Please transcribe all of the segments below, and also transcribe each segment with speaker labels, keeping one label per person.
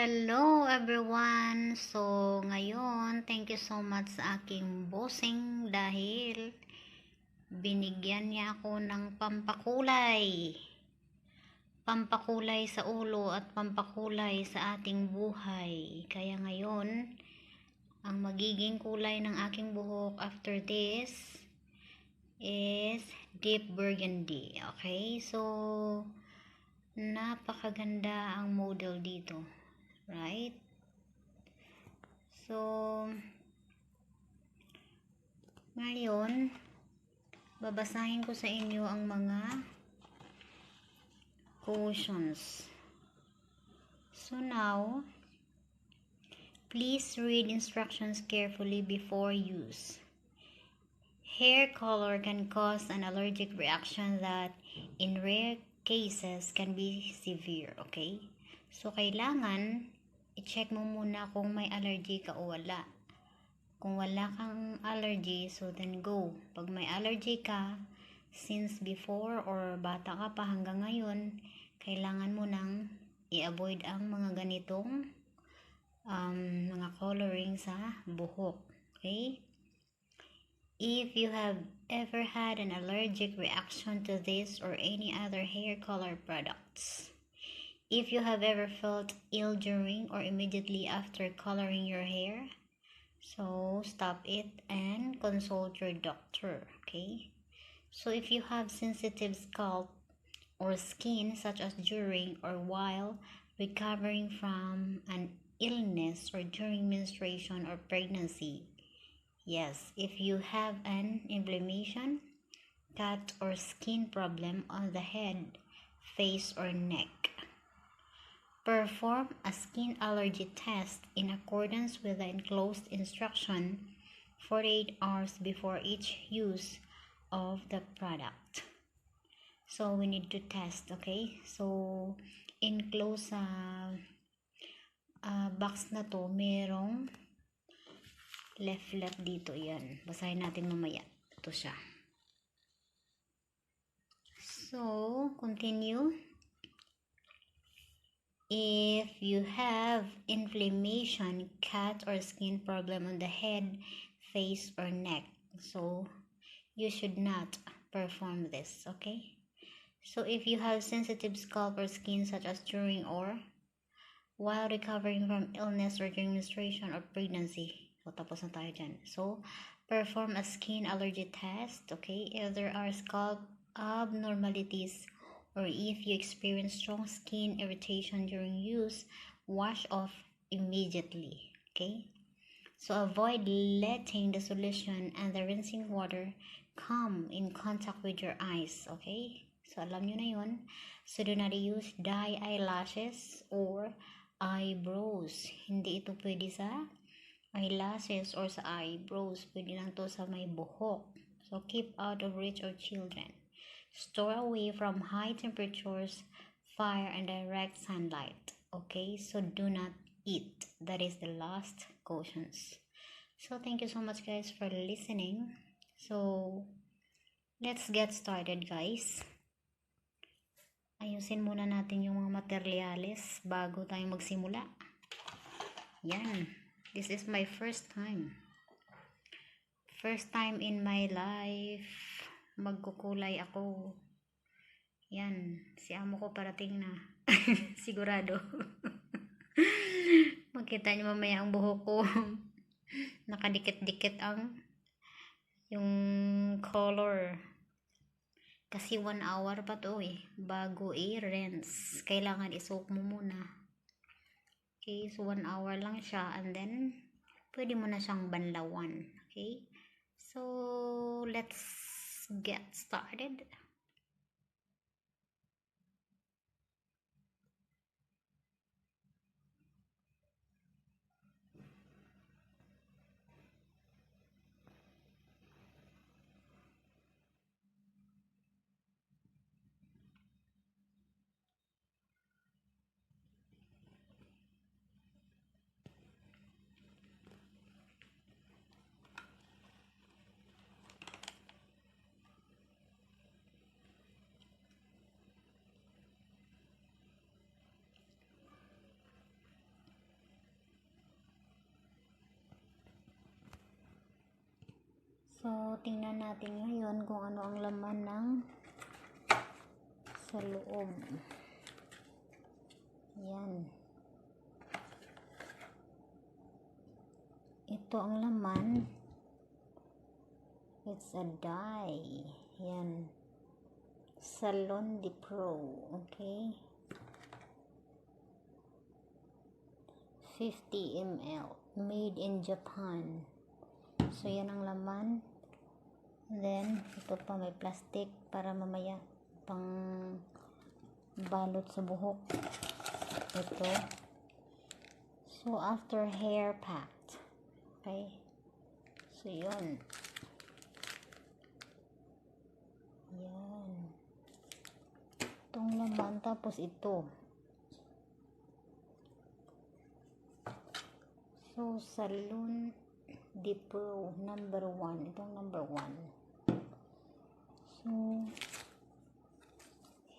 Speaker 1: Hello everyone! So, ngayon, thank you so much sa aking bossing dahil binigyan niya ako ng pampakulay. Pampakulay sa ulo at pampakulay sa ating buhay. Kaya ngayon, ang magiging kulay ng aking buhok after this is deep burgundy. Okay? So, napakaganda ang model dito. Right? So, ngayon, babasahin ko sa inyo ang mga cautions. So now, please read instructions carefully before use. Hair color can cause an allergic reaction that, in rare cases, can be severe. Okay? So, kailangan i-check mo muna kung may allergy ka o wala. Kung wala kang allergy, so then go. Pag may allergy ka, since before or bata ka pa hanggang ngayon, kailangan mo nang i-avoid ang mga ganitong mga coloring sa buhok. Okay? If you have ever had an allergic reaction to this or any other hair color products, if you have ever felt ill during or immediately after coloring your hair, so stop it and consult your doctor. Okay? So if you have sensitive scalp or skin, such as during or while recovering from an illness or during menstruation or pregnancy, yes, if you have an inflammation, cut or skin problem on the head, face or neck, perform a skin allergy test in accordance with the enclosed instruction 48 hours before each use of the product. So, we need to test, okay? So, enclosed sa box na to, merong left dito. Yan. Basahin natin mamaya. Ito siya. So, continue. If you have inflammation, cut or skin problem on the head, face or neck, so you should not perform this. Okay? So if you have sensitive scalp or skin, such as during or while recovering from illness or during menstruation or pregnancy, so tapos na tayo dyan. So perform a skin allergy test. Okay? If there are scalp abnormalities or if you experience strong skin irritation during use, wash off immediately. Okay? So avoid letting the solution and the rinsing water come in contact with your eyes. Okay? So alam nyo na yun. So do not use dye eyelashes or eyebrows. Hindi ito pwede sa eyelashes or sa eyebrows. Pwede lang to sa may buhok. So keep out of reach of children. Store away from high temperatures, fire, and direct sunlight. Okay, so do not eat. That is the last cautions. So thank you so much guys for listening. So let's get started guys. Ayusin muna natin yung mga materyales bago tayo magsimula. Yan. This is my first time. First time in my life magkukulay ako. Yan. Si amo ko parating na. Sigurado. Makita niyo mamaya ang buhok ko. Nakadikit-dikit ang yung color. Kasi 1 hour pa to bago i-rinse. Kailangan i-soak mo muna. Okay, so 1 hour lang siya and then pwede mo na siyang banlawan. Okay? So, let's get started. So, tingnan natin ngayon kung ano ang laman ng sa loob. Yan. Ito ang laman. It's a dye. Yan. Salon De Pro. Okay. 50 ml. Made in Japan. So, yan ang laman. Then, ito pa may plastic para mamaya pang balot sa buhok. Ito. So, after hair packed. Okay. So, yun. Yan. Itong laman. Tapos ito. So, Salon De Pro number 1. Itong number 1. So,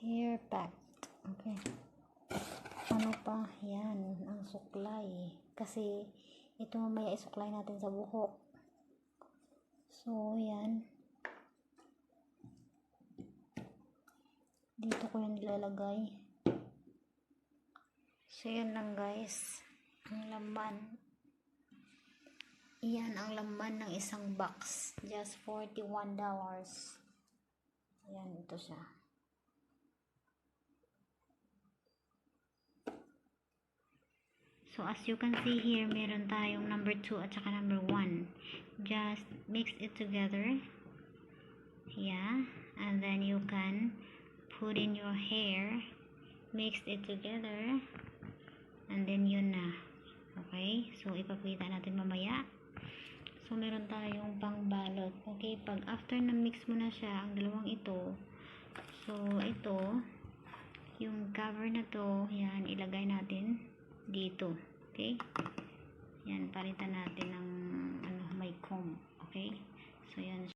Speaker 1: hair packed. Okay. Ano pa? Yan. Ang suklay. Kasi, ito mamaya isuklay natin sa buhok. So, yan. Dito ko yan nilalagay. So, yan lang guys. Ang laman. Iyan ang laman ng isang box. Just $41. Ayan, ito siya. So, as you can see here, meron tayong number 2 at saka number 1. Just mix it together. Yeah. And then you can put in your hair. Mix it together. And then yun na. Okay? So, ipakita natin mamaya. So, meron tayong pangbalot. Okay? Pag after na mix mo na siya, ang dalawang ito. So, ito, yung cover na to, yan, ilagay natin dito. Okay? Yan, palitan natin ng may comb. Okay? So, yan.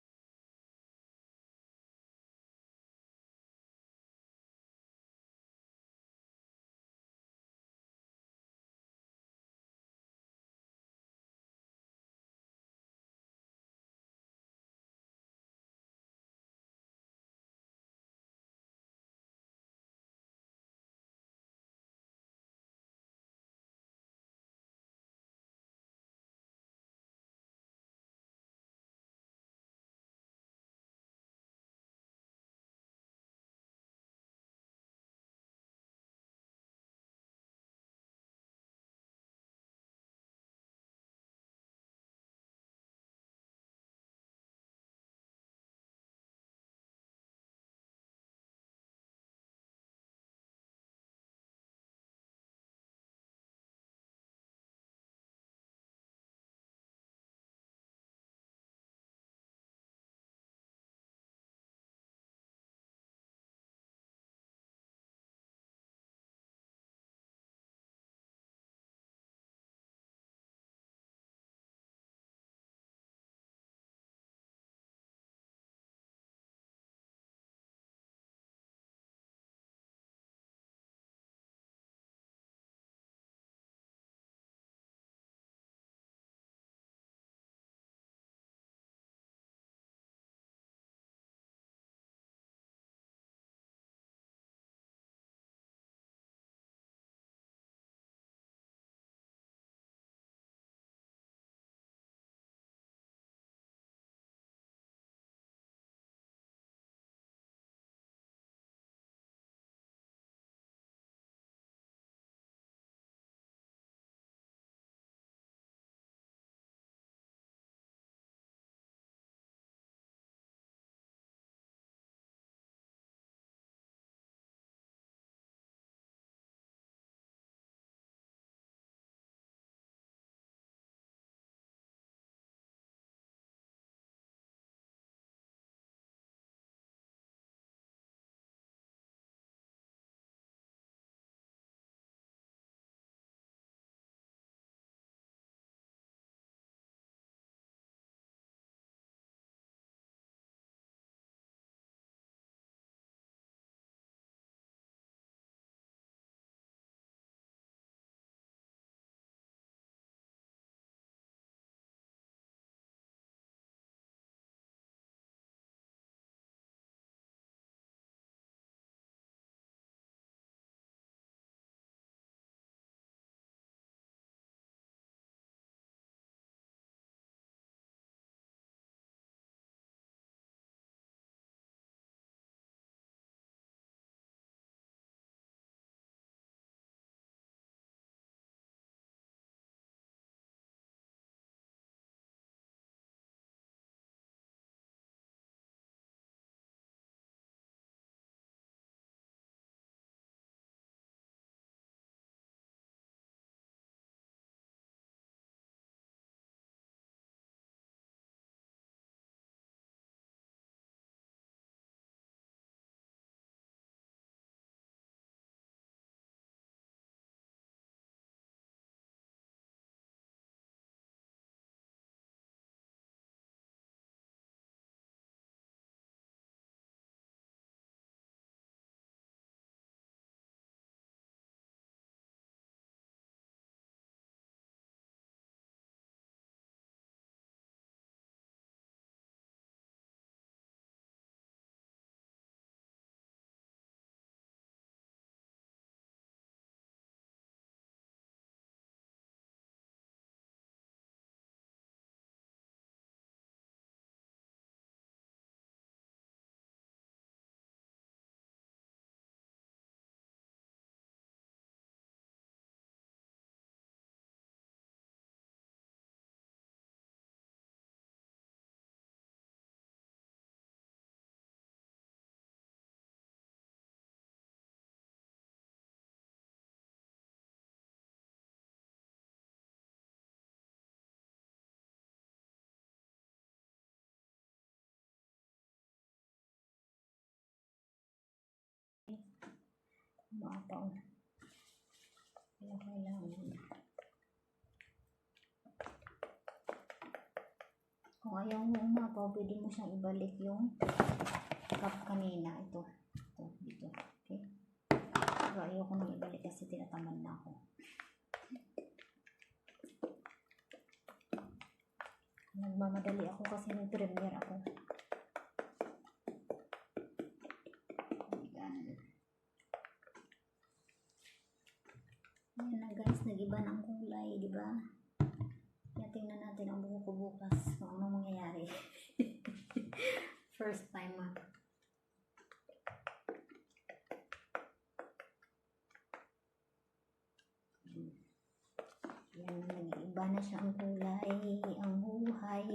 Speaker 1: Mapaw. Kaya kailangan. Kung ayaw mo umapaw, pwede mo siyang ibalik yung cup kanina. Ito. Dito. Okay? Pero ayaw ko nang ibalik kasi tinatamad na ako. Nagmamadali ako kasi nag-premier ako. Ayan na guys, nag-iba ng kulay, di ba? Kaya tingnan natin ang buhok ko bukas kung ano mangyayari. First time Yan, nag-iba na siya ang kulay, ang buhay.